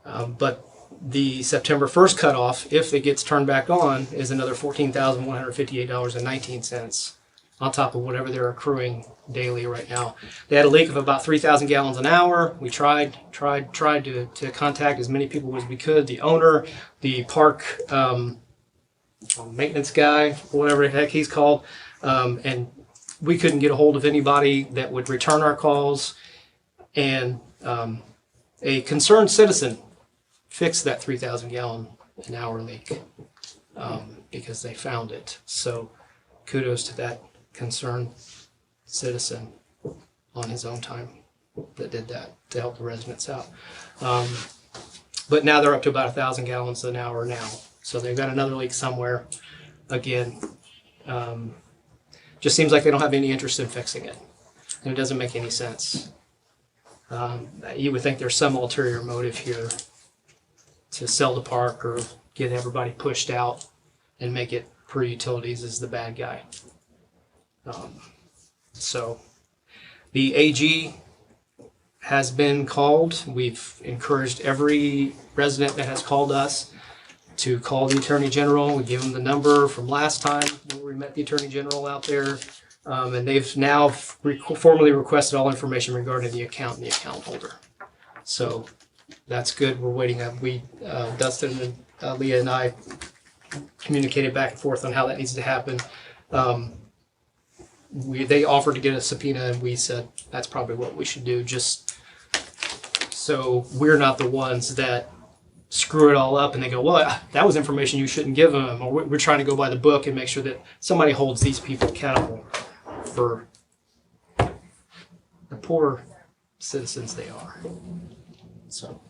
But the September 1st cutoff, if it gets turned back on, is another $14,158.19 on top of whatever they're accruing daily right now. They had a leak of about 3,000 gallons an hour. We tried to contact as many people as we could. The owner, the park maintenance guy, whatever the heck he's called, and we couldn't get a hold of anybody that would return our calls. And a concerned citizen fixed that 3,000 gallon an hour leak because they found it. So kudos to that concerned citizen on his own time that did that to help the residents out. But now they're up to about 1,000 gallons an hour now. So they've got another leak somewhere. Again, just seems like they don't have any interest in fixing it. And it doesn't make any sense. You would think there's some ulterior motive here to sell the park or get everybody pushed out and make it Peru Utilities is the bad guy. So the AG has been called. We've encouraged every resident that has called us to call the Attorney General. We gave them the number from last time when we met the Attorney General out there. And they've now formally requested all information regarding the account and the account holder. So that's good. We're waiting. Dustin and Leah and I communicated back and forth on how that needs to happen. They offered to get a subpoena, and we said that's probably what we should do, just so we're not the ones that screw it all up and they go, well, that was information you shouldn't give them, or we're trying to go by the book and make sure that somebody holds these people accountable for the poor citizens they are. So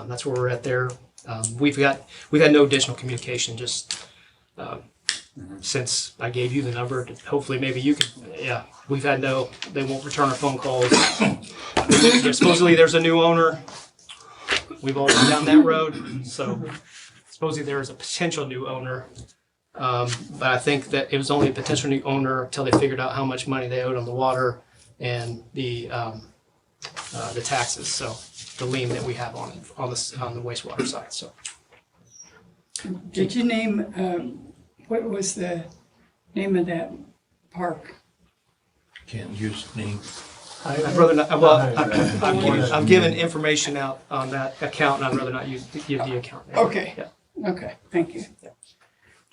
that's where we're at there. We've had no additional communication, just since I gave you the number. Hopefully maybe you can, we've had they won't return our phone calls. Supposedly there's a new owner. We've all been down that road, so supposedly there is a potential new owner. But I think that it was only a potential new owner until they figured out how much money they owed on the water and the taxes, so the lien that we have on the wastewater side. So, did you name what was the name of that park? Can't use the name. I'd rather not. Well, I'm giving information out on that account, and I'd rather not give the account name. Okay. Yeah. Okay. Thank you. Yeah.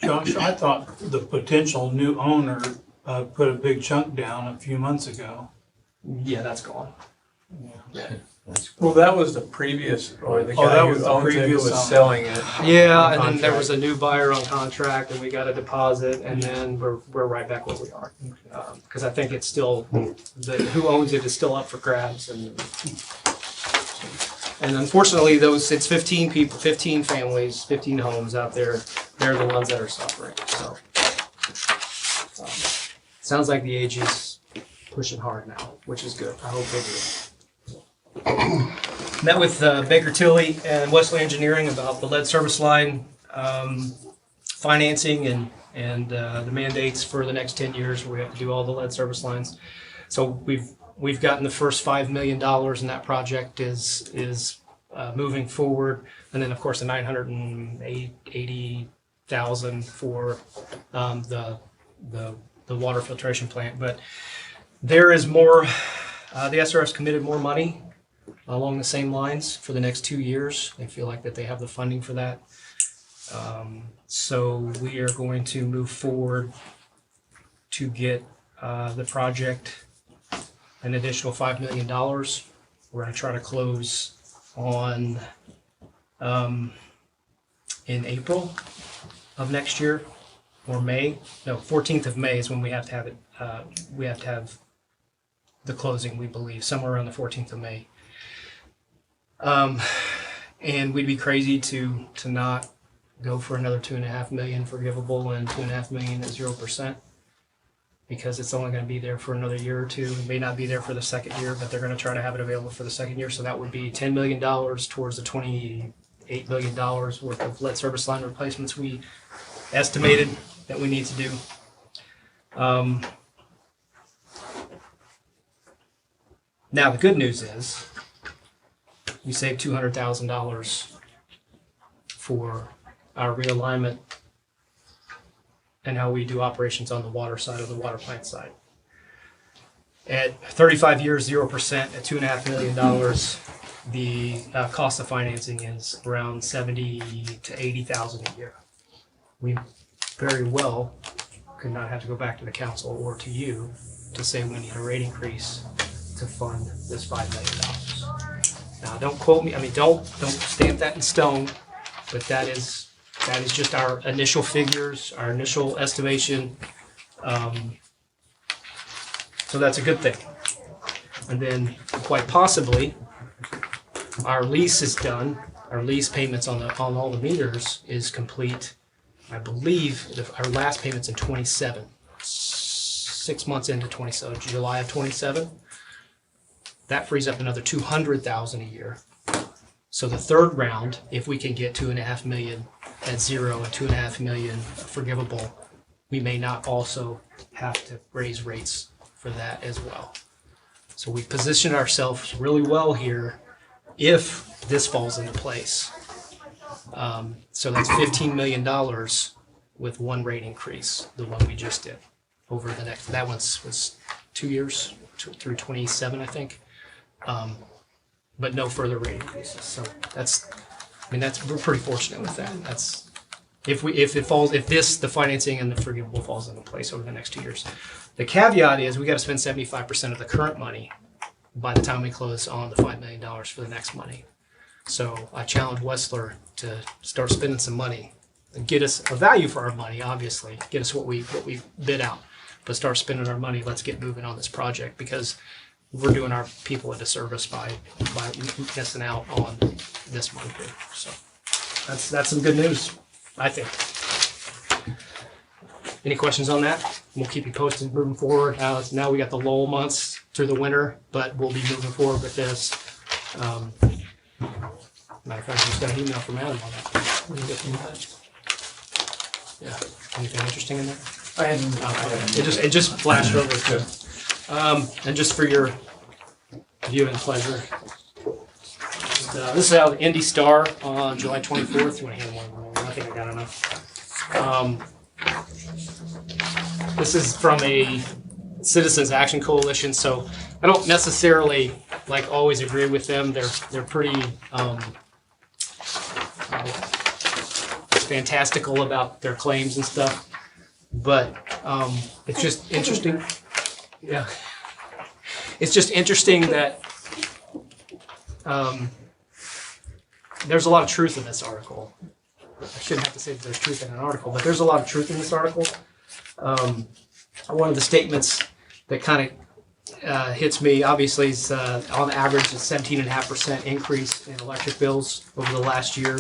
Josh, I thought the potential new owner put a big chunk down a few months ago. Yeah, that's gone. Yeah. Well, that was the previous, or the guy that who was the owned it, who previous was owner. selling it. Yeah, and then there was a new buyer on contract, and we got a deposit, and then we're right back where we are. Because I think it's still who owns it is still up for grabs, and unfortunately, it's 15 people, 15 families, 15 homes out there. They're the ones that are suffering. So sounds like the AG's pushing hard now, which is good. I hope they do. Met with Baker Tilly and Wesley Engineering about the lead service line financing and the mandates for the next 10 years where we have to do all the lead service lines. So we've gotten the first $5 million, and that project is moving forward. And then of course the $980,000 for the water filtration plant. But there is more. The SRF's committed more money along the same lines for the next 2 years. They feel like that they have the funding for that. So we are going to move forward to get the project an additional $5 million. We're going to try to close on in April of next year, or May. No, 14th of May is when we have to have it. We have to have the closing, we believe, somewhere around the 14th of May. And we'd be crazy to not go for another 2.5 million forgivable and 2.5 million at 0%, because it's only going to be there for another year or two. It may not be there for the second year, but they're going to try to have it available for the second year. So that would be $10 million towards the $28 million worth of lead service line replacements we estimated that we need to do. Now the good news is we saved $200,000 for our realignment and how we do operations on the water side of the water plant side. At 35 years, 0%, at $2.5 million, the cost of financing is around $70,000 to $80,000 a year. We very well could not have to go back to the council or to you to say we need a rate increase to fund this $5 million. Now, don't quote me. I mean, don't stamp that in stone. But that is just our initial figures, our initial estimation. So that's a good thing. And then quite possibly, our lease is done. Our lease payments on all the meters is complete. I believe our last payment's in 27, 6 months into 27, July of 27. That frees up another $200,000 a year. So the third round, if we can get 2.5 million at 0 and 2.5 million forgivable, we may not also have to raise rates for that as well. So we positioned ourselves really well here if this falls into place. So that's $15 million with one rate increase, the one we just did over the next. That was 2 years through 27, I think. But no further rate increases. So we're pretty fortunate with that. That's if the financing and the forgivable falls into place over the next 2 years. The caveat is we got to spend 75% of the current money by the time we close on the $5 million for the next money. So I challenge Westler to start spending some money and get us a value for our money, obviously, get us what we bid out, but start spending our money. Let's get moving on this project, because we're doing our people a disservice by missing out on this money here. So that's some good news, I think. Any questions on that? We'll keep you posted moving forward. Now we got the lull months through the winter, but we'll be moving forward with this. Matter of fact, I just got an email from Adam on that. Yeah. Anything interesting in there? I hadn't. It just flashed over too. And just for your viewing pleasure, this is out of the Indy Star on July 24th. You want to hand one? I think I got enough. This is from a Citizens Action Coalition, so I don't necessarily always agree with them. They're pretty fantastical about their claims and stuff, but it's just interesting. Yeah, it's just interesting that there's a lot of truth in this article. I shouldn't have to say that there's truth in an article, but there's a lot of truth in this article. One of the statements that kind of hits me, obviously, is on average a 17.5% increase in electric bills over the last year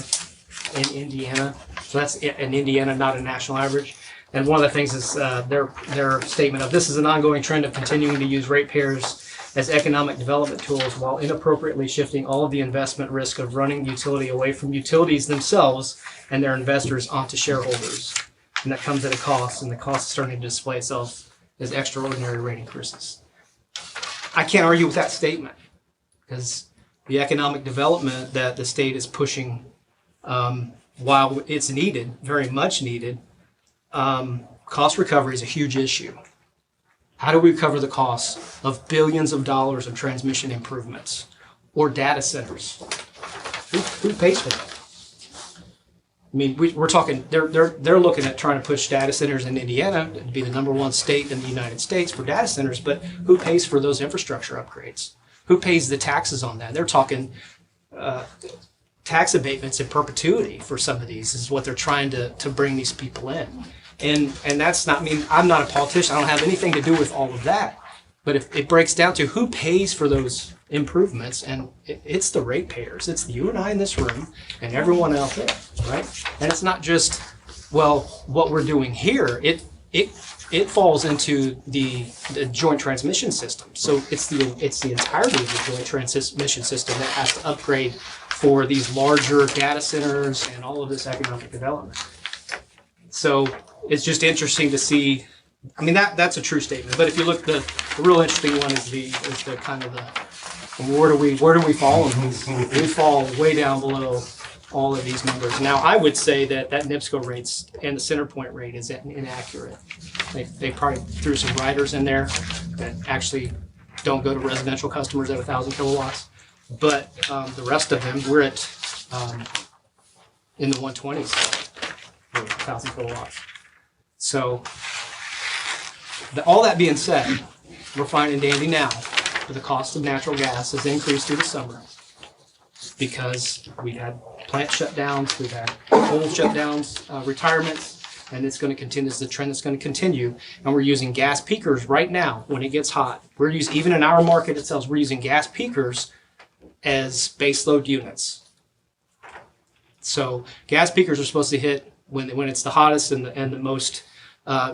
in Indiana. So that's in Indiana, not a national average. And one of the things is their statement of this is an ongoing trend of continuing to use ratepayers as economic development tools while inappropriately shifting all of the investment risk of running utility away from utilities themselves and their investors onto shareholders. And that comes at a cost, and the cost is starting to display itself as extraordinary rate increases. I can't argue with that statement, because the economic development that the state is pushing, while it's needed, very much needed, cost recovery is a huge issue. How do we recover the costs of billions of dollars of transmission improvements or data centers? Who pays for that? I mean, we're talking. They're looking at trying to push data centers in Indiana to be the #1 state in the United States for data centers. But who pays for those infrastructure upgrades? Who pays the taxes on that? They're talking tax abatements in perpetuity for some of these. Is what they're trying to bring these people in. And that's not. I mean, I'm not a politician. I don't have anything to do with all of that. But if it breaks down to who pays for those improvements, and it's the ratepayers. It's you and I in this room and everyone out there, right? And it's not just, well, what we're doing here. It falls into the joint transmission system. So it's the entirety of the joint transmission system that has to upgrade for these larger data centers and all of this economic development. So it's just interesting to see. I mean, that's a true statement. But if you look, the real interesting one is the kind of the where do we fall in these? We fall way down below all of these numbers. Now, I would say that NIPSCO rates and the center point rate is inaccurate. They probably threw some riders in there that actually don't go to residential customers at 1,000 kilowatts. But the rest of them, we're at in the 120s for 1,000 kilowatts. So all that being said, we're fine and dandy now. But the cost of natural gas has increased through the summer because we've had plant shutdowns, we've had coal shutdowns, retirements, and it's going to continue. This is the trend that's going to continue. And we're using gas peakers right now when it gets hot. We're using, even in our market itself, we're using gas peakers as baseload units. So gas peakers are supposed to hit when it's the hottest and the most.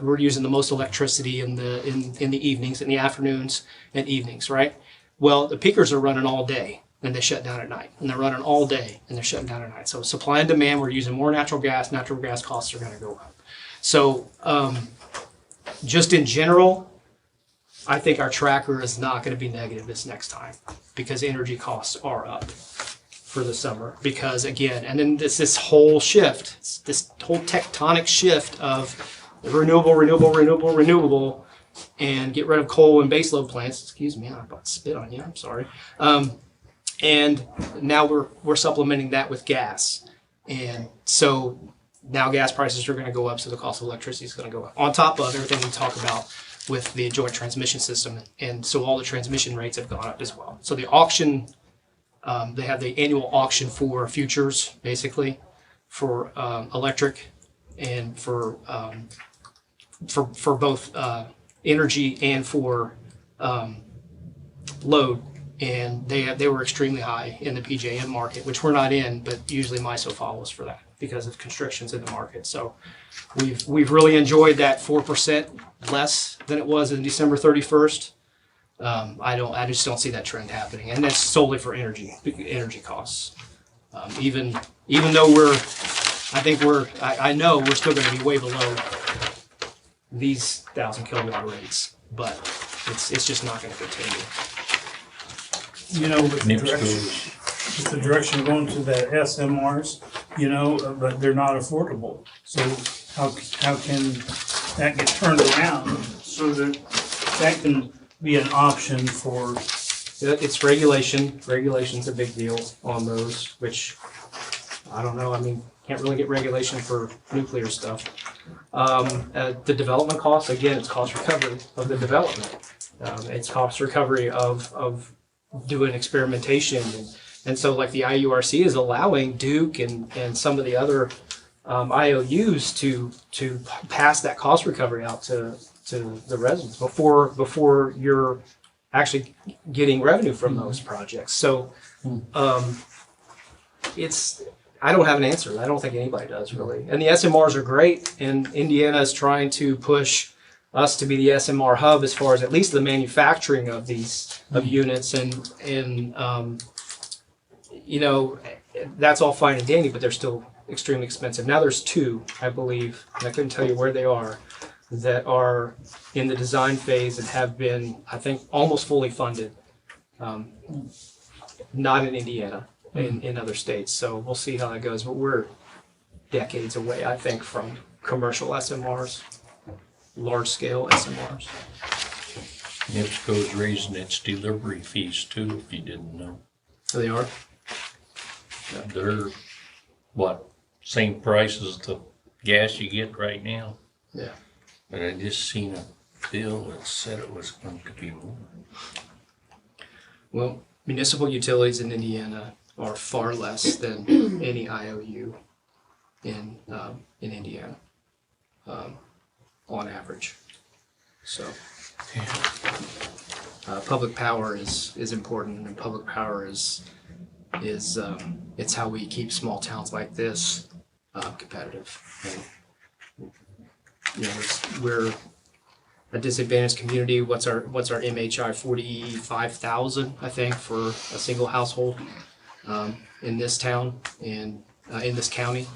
We're using the most electricity in the evenings, in the afternoons and evenings, right? Well, the peakers are running all day and they shut down at night, and they're running all day and they're shutting down at night. So supply and demand, we're using more natural gas costs are going to go up. So just in general, I think our tracker is not going to be negative this next time because energy costs are up for the summer. Because again, and then this whole shift, this whole tectonic shift of renewable, and get rid of coal and baseload plants. Excuse me, I'm about to spit on you. I'm sorry. And now we're supplementing that with gas, and so now gas prices are going to go up. So the cost of electricity is going to go up on top of everything we talk about with the joint transmission system, and so all the transmission rates have gone up as well. So the auction, they have the annual auction for futures, basically for electric and for both energy and for load, and they were extremely high in the PJM market, which we're not in, but usually MISO follows for that because of constrictions in the market. So we've really enjoyed that 4% less than it was in December 31st. I just don't see that trend happening, and that's solely for energy costs. Even though I know we're still going to be way below these 1,000 kilowatt rates, but it's just not going to continue. You know, with the direction going to the SMRs, you know, but they're not affordable. So how can that get turned around so that can be an option for? It's regulation. Regulation's a big deal on those, which I don't know. I mean, can't really get regulation for nuclear stuff. The development costs, again, it's cost recovery of the development. It's cost recovery of doing experimentation. And so like the IURC is allowing Duke and some of the other IOUs to pass that cost recovery out to the residents before you're actually getting revenue from those projects. So I don't have an answer. I don't think anybody does really. And the SMRs are great, and Indiana is trying to push us to be the SMR hub as far as at least the manufacturing of these units, and you know, that's all fine and dandy, but they're still extremely expensive. Now there's two, I believe, and I couldn't tell you where they are, that are in the design phase and have been, I think, almost fully funded. Not in Indiana, in other states. So we'll see how that goes. But we're decades away, I think, from commercial SMRs, large-scale SMRs. NIPSCO's raising its delivery fees too, if you didn't know. So they are? They're, same price as the gas you get right now? Yeah. But I just seen a bill that said it was going to be more. Well, municipal utilities in Indiana are far less than any IOU in Indiana, on average. So. public power is important, and public power is it's how we keep small towns like this competitive. And, we're a disadvantaged community. What's our MHI? 45,000, I think, for a single household in this town and in this county.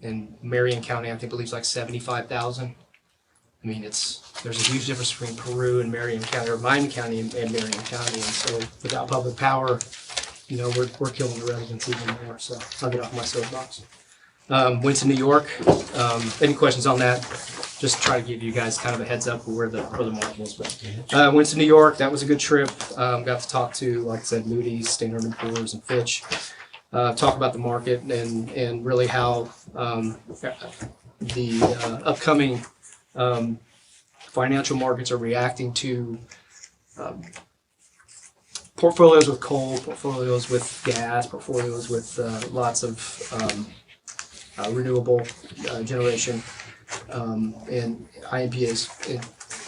In Marion County, I think believes like 75,000. I mean, there's a huge difference between Peru and Marion County, or Miami County and Marion County, and so without public power, we're killing the residents even more. So I'll get off my soapbox. Went to New York. Any questions on that? Just try to give you guys kind of a heads up where the market is. But went to New York. That was a good trip. Got to talk to, like I said, Moody's, Standard & Poor's, and Fitch. Talk about the market and really how the upcoming financial markets are reacting to portfolios with coal, portfolios with gas, portfolios with lots of renewable generation, and IMPA is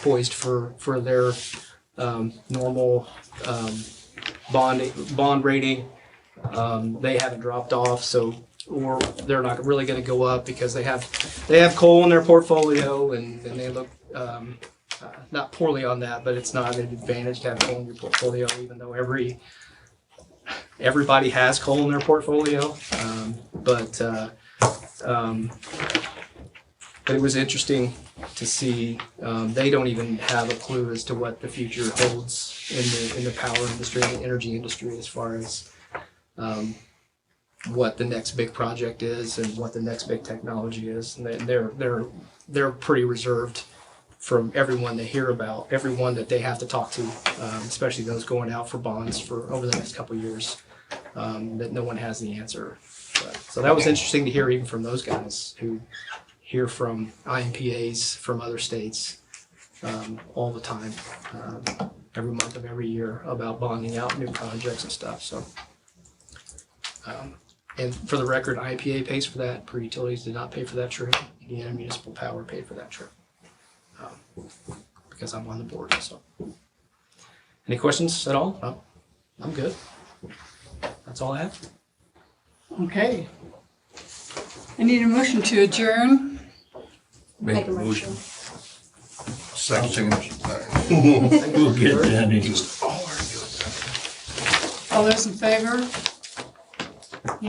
poised for their normal bond rating. They haven't dropped off, or they're not really going to go up because they have coal in their portfolio, and they look not poorly on that, but it's not an advantage to have coal in your portfolio, even though everybody has coal in their portfolio. But it was interesting to see they don't even have a clue as to what the future holds in the power industry and the energy industry as far as what the next big project is and what the next big technology is. And they're pretty reserved from everyone they hear about, everyone that they have to talk to, especially those going out for bonds for over the next couple of years, that no one has the answer. So that was interesting to hear even from those guys who hear from IMPAs from other states all the time, every month of every year, about bonding out new projects and stuff. So, and for the record, IMPA pays for that. Peru Utilities did not pay for that trip. Indiana Municipal Power paid for that trip because I'm on the board. So, any questions at all? No, I'm good. That's all I have. Okay. I need a motion to adjourn. Make a motion. Second. We'll get that in. All those in favor?